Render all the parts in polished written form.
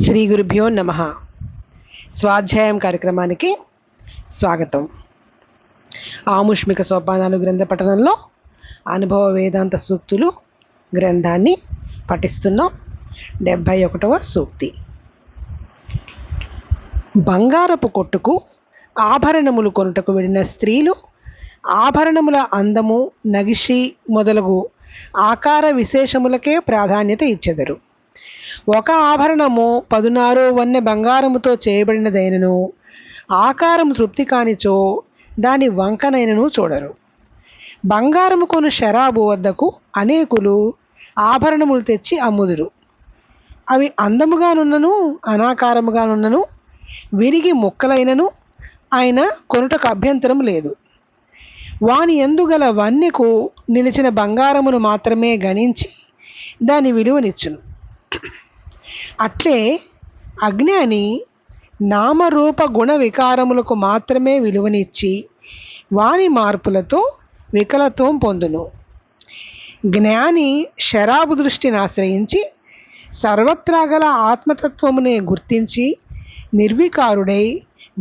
శ్రీ గురుభ్యో నమః. స్వాధ్యాయం కార్యక్రమానికి స్వాగతం. ఆముష్మిక సోపానాలు గ్రంథ పఠనంలో అనుభవ వేదాంత సూక్తులు గ్రంథాన్ని పఠిస్తున్నాం. 71వ సూక్తి. బంగారపు కొట్టుకు ఆభరణములు కొనుటకు వెళ్ళిన స్త్రీలు ఆభరణముల అందము, నగిషి మొదలగు ఆకార విశేషములకే ప్రాధాన్యత ఇచ్చెదరు. ఒక ఆభరణము 16 వన్నె బంగారముతో చేయబడినదైనను ఆకారము తృప్తి కానిచో దాని వంకనైనను చూడరు. బంగారము కొను శరాబు వద్దకు అనేకులు ఆభరణములు తెచ్చి అమ్ముదురు. అవి అందముగానున్నను అనాకారముగానున్నను విరిగి ముక్కలైనను ఆయన కొనుటకు అభ్యంతరం లేదు. వాని ఎందుగల వన్నెకు నిలిచిన బంగారమును మాత్రమే గణించి దాని విలువనిచ్చును. అట్లే అజ్ఞాని నామరూప గుణ వికారములకు మాత్రమే విలువనిచ్చి వాని మార్పులతో వికలత్వం పొందును. జ్ఞాని శరాబు దృష్టిని ఆశ్రయించి సర్వత్రా గల ఆత్మతత్వమునే గుర్తించి నిర్వికారుడై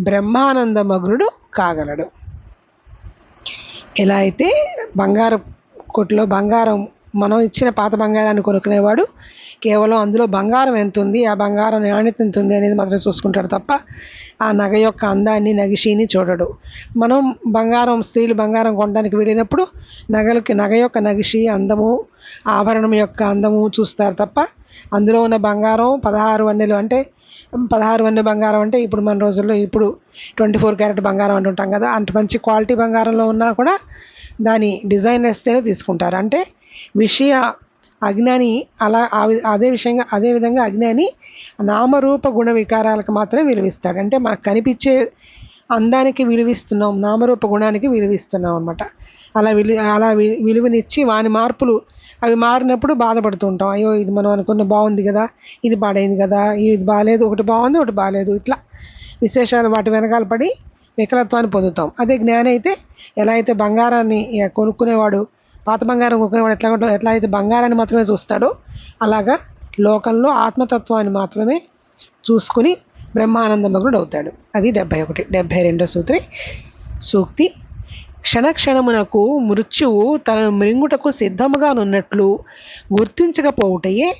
బ్రహ్మానందమగ్నుడు కాగలడు. ఎలా అయితే బంగారం కొట్లో బంగారం మనం ఇచ్చిన పాత బంగారాన్ని కొనుక్కునేవాడు కేవలం అందులో బంగారం ఎంత ఉంది, ఆ బంగారం నాణ్యత ఎంత ఉంది అనేది మాత్రం చూసుకుంటాడు తప్ప ఆ నగ యొక్క అందాన్ని, నగిషిని చూడడు. మనం స్త్రీలు బంగారం కొనడానికి వెళ్ళినప్పుడు నగ యొక్క నగిషి అందము, ఆభరణం యొక్క అందము చూస్తారు తప్ప అందులో ఉన్న బంగారం 16 వన్నెలు అంటే 16 వన్నె బంగారం అంటే ఇప్పుడు మన రోజుల్లో ఇప్పుడు 24 క్యారెట్ బంగారం అంటుంటాం కదా, అంత మంచి క్వాలిటీ బంగారంలో ఉన్నా కూడా దాని డిజైన్ వేస్తేనే తీసుకుంటారు. అంటే విషయ అజ్ఞాని అదే విధంగా అజ్ఞాని నామరూప గుణ వికారాలకు మాత్రమే విలువిస్తాడు. అంటే మనకు కనిపించే అందానికి విలువిస్తున్నాం, నామరూప గుణానికి విలువిస్తున్నాం అనమాట. అలా విలువనిచ్చి వాని మార్పులు అవి మారినప్పుడు బాధపడుతూ ఉంటాం. అయ్యో ఇది మనం అనుకున్న బాగుంది కదా, ఇది పాడైంది కదా, ఇది బాగాలేదు, ఒకటి బాగుంది ఒకటి బాగాలేదు, ఇట్లా విశేషాలు వాటి వెనకాల పడి వికలత్వాన్ని పొందుతాం. అదే జ్ఞాని అయితే ఎలా అయితే బంగారాన్ని కొనుక్కునేవాడు పాత బంగారం కొనుక్కునేవాడు ఎట్లా అయితే బంగారాన్ని మాత్రమే చూస్తాడో అలాగా లోకంలో ఆత్మతత్వాన్ని మాత్రమే చూసుకుని బ్రహ్మానందమగ్నుడు అవుతాడు. అది 72వ సూక్తి. క్షణక్షణమునకు మృత్యువు తనను మృంగుటకు సిద్ధముగానున్నట్లు గుర్తించకపోవుటయే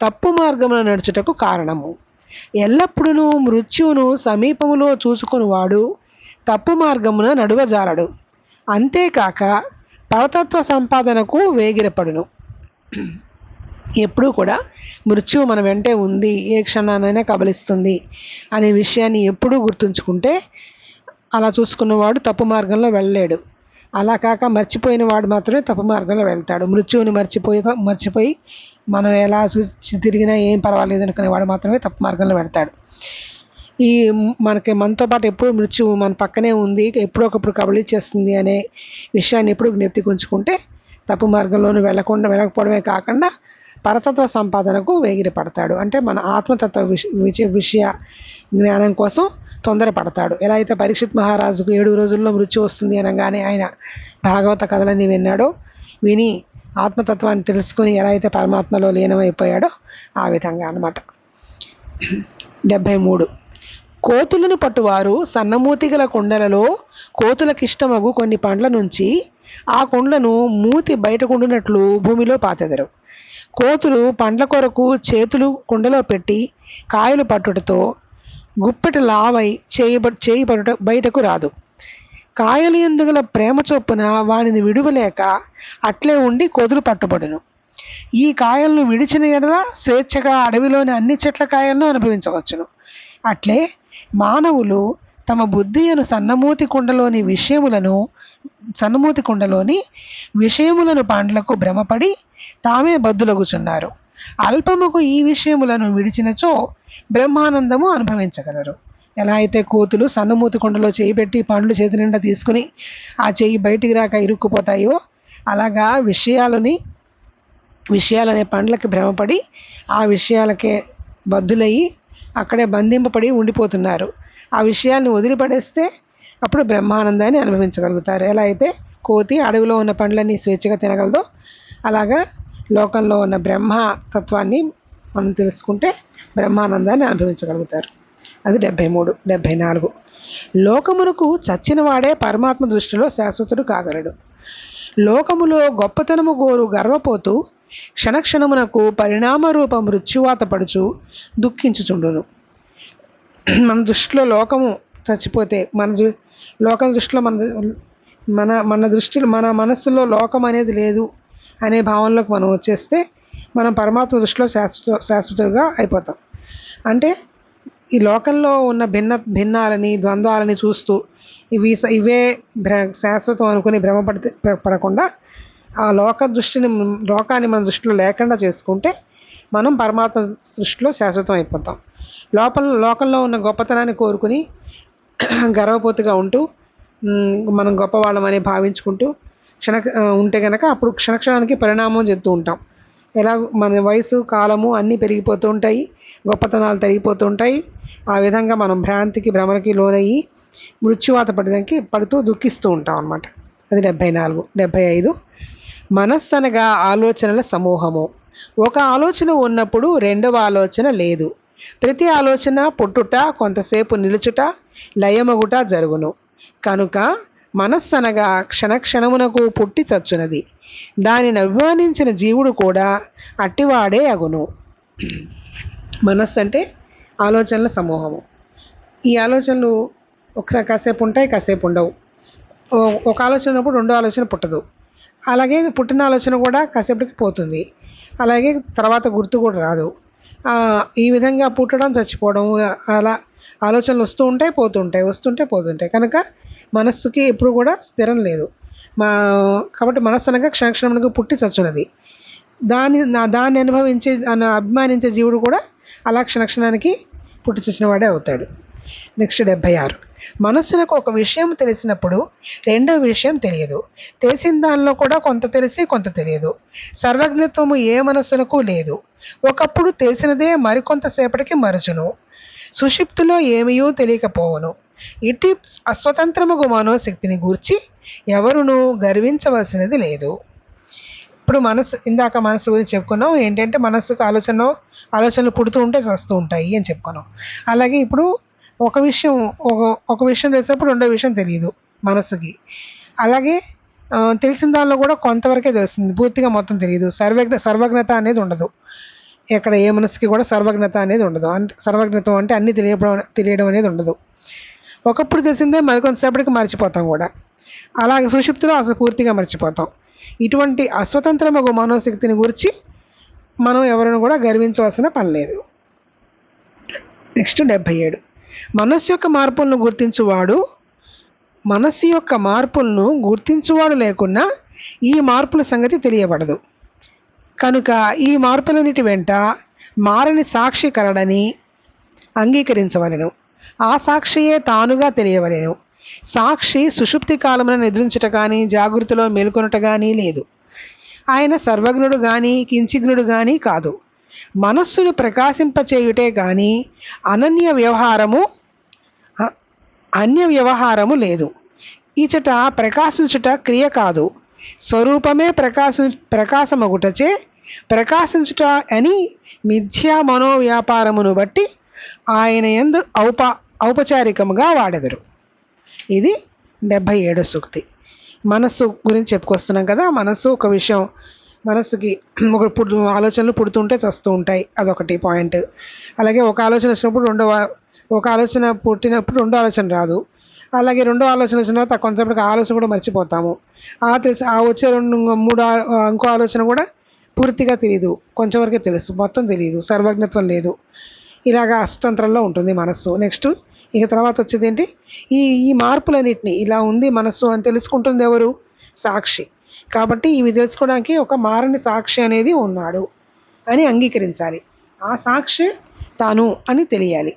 తప్పు మార్గమున నడుచుటకు కారణము. ఎల్లప్పుడూ మృత్యువును సమీపములో చూసుకునివాడు తప్పు మార్గమున నడువజాలడు. అంతేకాక పరతత్వ సంపాదనకు వేగిరపడును. ఎప్పుడూ కూడా మృత్యువు మన వెంటే ఉంది, ఏ క్షణానైనా కబలిస్తుంది అనే విషయాన్ని ఎప్పుడూ గుర్తుంచుకుంటే అలా చూసుకున్నవాడు తప్పు మార్గంలో వెళ్ళలేడు. అలా కాక మర్చిపోయిన వాడు మాత్రమే తప్పు మార్గంలో వెళ్తాడు. మృత్యువుని మర్చిపోయి మనం ఎలా తిరిగినా ఏం పర్వాలేదు అనుకునేవాడు మాత్రమే తప్పు మార్గంలో వెళ్తాడు. మనతో పాటు ఎప్పుడు మృత్యువు మన పక్కనే ఉంది, ఎప్పుడొకప్పుడు కబళించేస్తుంది అనే విషయాన్ని ఎప్పుడు జ్ఞప్తికి ఉంచుకుంటే తప్పు మార్గంలోనూ వెళ్ళకపోవడమే కాకుండా పరతత్వ సంపాదనకు వేగిరపడతాడు. అంటే మన ఆత్మతత్వ విషయ జ్ఞానం కోసం తొందరపడతాడు. ఎలా అయితే పరీక్షిత్ మహారాజుకు 7 రోజుల్లో మృత్యు వస్తుంది అనగానే ఆయన భాగవత కథలన్నీ విని ఆత్మతత్వాన్ని తెలుసుకుని ఎలా అయితే పరమాత్మలో లీనమైపోయాడో ఆ విధంగా అన్నమాట. 73. కోతులను పట్టువారు సన్నమూతి గల కుండలలో కోతులకిష్టమగు కొన్ని పండ్ల నుంచి ఆ కుండలను మూతి బయటకుండునట్లు భూమిలో పాతెదరు. కోతులు పండ్ల కొరకు చేతులు కుండలో పెట్టి కాయలు పట్టుటతో గుప్పెట లావై చేయి బయటకు రాదు. కాయలు ఎందుగల ప్రేమ చొప్పున వానిని విడువలేక అట్లే ఉండి కోతులు పట్టుబడును. ఈ కాయలను విడిచిన ఎడల స్వేచ్ఛగా అడవిలోని అన్ని చెట్ల కాయలను అనుభవించవచ్చును. అట్లే మానవులు తమ బుద్ధి అను సన్నమూతి కుండలోని విషయములను పండ్లకు భ్రమపడి తామే బద్దులగుచున్నారు. అల్పముకు ఈ విషయములను విడిచినచో బ్రహ్మానందము అనుభవించగలరు. ఎలా అయితే కోతులు సన్నమూతి కుండలో చేయి పెట్టి పండ్లు చేతి నిండా తీసుకుని ఆ చేయి బయటికి రాక ఇరుక్కుపోతాయో అలాగా విషయాలనే పండ్లకి భ్రమపడి ఆ విషయాలకే బద్దులయ్యి అక్కడే బంధింపబడి ఉండిపోతున్నారు. ఆ విషయాల్ని వదిలిపడేస్తే అప్పుడు బ్రహ్మానందాన్ని అనుభవించగలుగుతారు. ఎలా అయితే కోతి అడవిలో ఉన్న పండ్లన్నీ స్వేచ్ఛగా తినగలదో అలాగా లోకంలో ఉన్న బ్రహ్మతత్వాన్ని మనం తెలుసుకుంటే బ్రహ్మానందాన్ని అనుభవించగలుగుతారు. అది 73. 74 లోకమునకు చచ్చిన వాడే పరమాత్మ దృష్టిలో శాశ్వతుడు కాగలడు. లోకములో గొప్పతనము గోరు గర్వపోతూ క్షణక్షణమునకు పరిణామ రూప మృత్యువాత పడుచు దుఃఖించుచుండును. మన దృష్టిలో లోకము చచ్చిపోతే లోకం దృష్టిలో మన దృష్టిలో మన మనస్సులో లోకం అనేది లేదు అనే భావనలోకి మనం వచ్చేస్తే మనం పరమాత్మ దృష్టిలో శాశ్వతంగా అయిపోతాం. అంటే ఈ లోకంలో ఉన్న భిన్నాలని ద్వంద్వాలని చూస్తూ ఇవే శాశ్వతం అనుకుని పడకుండా ఆ లోకాన్ని మన దృష్టిలో లేకుండా చేసుకుంటే మనం పరమాత్మ దృష్టిలో శాశ్వతం అయిపోతాం. లోకంలో ఉన్న గొప్పతనాన్ని కోరుకుని గర్వపోతుగా ఉంటూ మనం గొప్పవాళ్ళమని భావించుకుంటూ ఉంటే కనుక అప్పుడు క్షణక్షణానికి పరిణామం చెందుతూ ఉంటాం. ఎలా మన వయసు కాలము అన్నీ పెరిగిపోతూ ఉంటాయి, గొప్పతనాలు తరిగిపోతూ ఉంటాయి. ఆ విధంగా మనం భ్రమకి లోనయ్యి మృత్యువాత పడుతూ దుఃఖిస్తూ ఉంటాం అన్నమాట. అది 74. 75 మనస్సు అనగా ఆలోచనల సమూహము. ఒక ఆలోచన ఉన్నప్పుడు రెండవ ఆలోచన లేదు. ప్రతి ఆలోచన పుట్టుట, కొంతసేపు నిలుచుట, లయమగుట జరుగును. కనుక మనస్సు అనగా క్షణక్షణమునకు పుట్టి చచ్చునది. దానిని అభిమానించిన జీవుడు కూడా అట్టివాడే అగును. మనస్సు అంటే ఆలోచనల సమూహము. ఈ ఆలోచనలు ఒకసారి కాసేపు ఉంటాయి, కాసేపు ఉండవు. ఒక ఆలోచన ఉన్నప్పుడు రెండో ఆలోచన పుట్టదు. అలాగే పుట్టిన ఆలోచన కూడా కాసేపటికి పోతుంది. అలాగే తర్వాత గుర్తు కూడా రాదు. ఈ విధంగా పుట్టడం, చచ్చిపోవడం, అలా ఆలోచనలు వస్తూ ఉంటాయి, పోతుంటాయి, వస్తుంటే పోతుంటాయి. కనుక మనస్సుకి ఎప్పుడు కూడా స్థిరం లేదు. కాబట్టి మనస్సు అనగా క్షణక్షణమునకు పుట్టి చచ్చునది. దాన్ని అభిమానించే జీవుడు కూడా అలా క్షణక్షణానికి పుట్టి చచ్చిన వాడే అవుతాడు. నెక్స్ట్ 76 మనస్సునకు ఒక విషయం తెలిసినప్పుడు రెండో విషయం తెలియదు. తెలిసిన దానిలో కూడా కొంత తెలిసి కొంత తెలియదు. సర్వజ్ఞత్వము ఏ మనస్సునకు లేదు. ఒకప్పుడు తెలిసినదే మరికొంతసేపటికి మరచును. సుషుప్తిలో ఏమీయూ తెలియకపోవను. ఇటు అస్వతంత్రముగు మనోశక్తిని గూర్చి ఎవరునూ గర్వించవలసినది లేదు. ఇప్పుడు ఇందాక మనస్సు గురించి చెప్పుకున్నాం. ఏంటంటే మనస్సుకు ఆలోచనలు పుడుతూ ఉంటే చస్తూ ఉంటాయి అని చెప్పుకున్నాం. అలాగే ఇప్పుడు ఒక విషయం తెలిసినప్పుడు రెండో విషయం తెలియదు మనస్సుకి. అలాగే తెలిసిన దానిలో కూడా కొంతవరకే తెలుస్తుంది, పూర్తిగా మొత్తం తెలియదు. సర్వజ్ఞత అనేది ఉండదు. ఎక్కడ ఏ మనసుకి కూడా సర్వజ్ఞత అనేది ఉండదు. సర్వజ్ఞతం అంటే అన్నీ తెలియడం అనేది ఉండదు. ఒకప్పుడు తెలిసిందే మరికొంతసేపటికి మర్చిపోతాం కూడా. అలాగే సుషుప్తిలో అసలు పూర్తిగా మర్చిపోతాం. ఇటువంటి అస్వతంత్రమగు మనోశక్తిని గురించి మనం ఎవరిని కూడా గర్వించవలసిన పని లేదు. నెక్స్ట్ 77 మనస్సు యొక్క మార్పులను గుర్తించువాడు లేకున్నా ఈ మార్పుల సంగతి తెలియబడదు. కనుక ఈ మార్పులన్నిటి వెంట మారని సాక్షి కలడని అంగీకరించవలెను. ఆ సాక్షియే తానుగా తెలియవలెను. సాక్షి సుషుప్తి కాలమున నిద్రించుట కానీ జాగృతిలో మేల్కొనుట కానీ లేదు. ఆయన సర్వజ్ఞుడు కానీ కించిజ్ఞుడు కానీ కాదు. మనస్సును ప్రకాశింపచేయుటే కానీ అన్య వ్యవహారము లేదు. ఇచట ప్రకాశించుట క్రియ కాదు, స్వరూపమే ప్రకాశమగుటచే ప్రకాశించుట అని మిథ్యా మనోవ్యాపారమును బట్టి ఆయన యందు ఔపచారికముగా వాడెదరు. ఇది 77 సూక్తి. మనస్సు గురించి చెప్పుకొస్తున్నాం కదా. మనస్సు ఒక విషయం, మనస్సుకి ఆలోచనలు పుడుతుంటే చస్తూ ఉంటాయి, అదొకటి పాయింట్. అలాగే ఒక ఆలోచన వచ్చినప్పుడు ఒక ఆలోచన పుట్టినప్పుడు రెండో ఆలోచన రాదు. అలాగే రెండో ఆలోచన వచ్చిన తర్వాత కొంతసేపటికి ఆలోచన కూడా మర్చిపోతాము. వచ్చే ఇంకో ఆలోచన కూడా పూర్తిగా తెలియదు, కొంచెం వరకే తెలుసు, మొత్తం తెలియదు, సర్వజ్ఞత్వం లేదు. ఇలాగా అస్వతంత్రంలో ఉంటుంది మనస్సు. నెక్స్ట్ ఇక తర్వాత వచ్చేది ఏంటి, ఈ మార్పులన్నింటినీ ఇలా ఉంది మనస్సు అని తెలుసుకుంటుంది ఎవరు? సాక్షి. కాబట్టి ఇవి తెలుసుకోవడానికి ఒక మారని సాక్షి అనేది ఉన్నాడు అని అంగీకరించాలి. ఆ సాక్షి తాను అని తెలియాలి.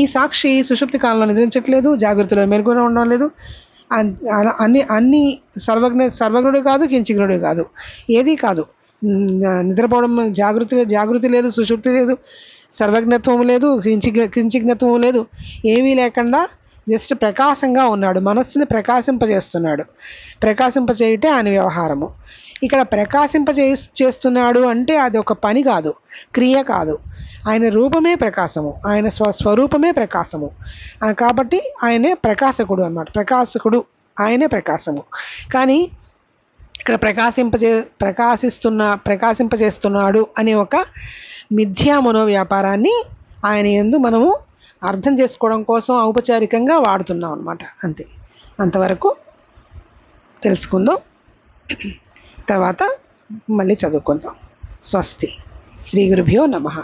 ఈ సాక్షి సుషుప్తి కాలంలో నిద్రించట్లేదు, జాగ్రత్తలో మేల్కొని ఉండడం లేదు. అన్ని సర్వజ్ఞుడు కాదు, కించిజ్ఞుడు కాదు, ఏదీ కాదు. నిద్రపోవడం జాగృతి లేదు, సుషుప్తి లేదు, సర్వజ్ఞత్వం లేదు, కించిజ్ఞత్వం లేదు, ఏమీ లేకుండా జస్ట్ ప్రకాశంగా ఉన్నాడు. మనస్సుని ప్రకాశింపజేస్తున్నాడు. ప్రకాశింపచేయుటే ఆయన వ్యవహారము. ఇక్కడ చేస్తున్నాడు అంటే అది ఒక పని కాదు, క్రియ కాదు. ఆయన రూపమే ప్రకాశము, ఆయన స్వరూపమే ప్రకాశము. కాబట్టి ఆయనే ప్రకాశకుడు అన్నమాట. ఆయనే ప్రకాశము. కానీ ఇక్కడ ప్రకాశింపజేస్తున్నాడు అనే ఒక మిథ్యా మనోవ్యాపారాన్ని ఆయన యందు మనము అర్థం చేసుకోవడం కోసం ఔపచారికంగా వాడుతున్నాం అన్నమాట. అంతే, అంతవరకు తెలుసుకుందాం. తర్వాత మళ్ళీ చదువుకుందాం. స్వస్తి. శ్రీ గురుభ్యో నమః.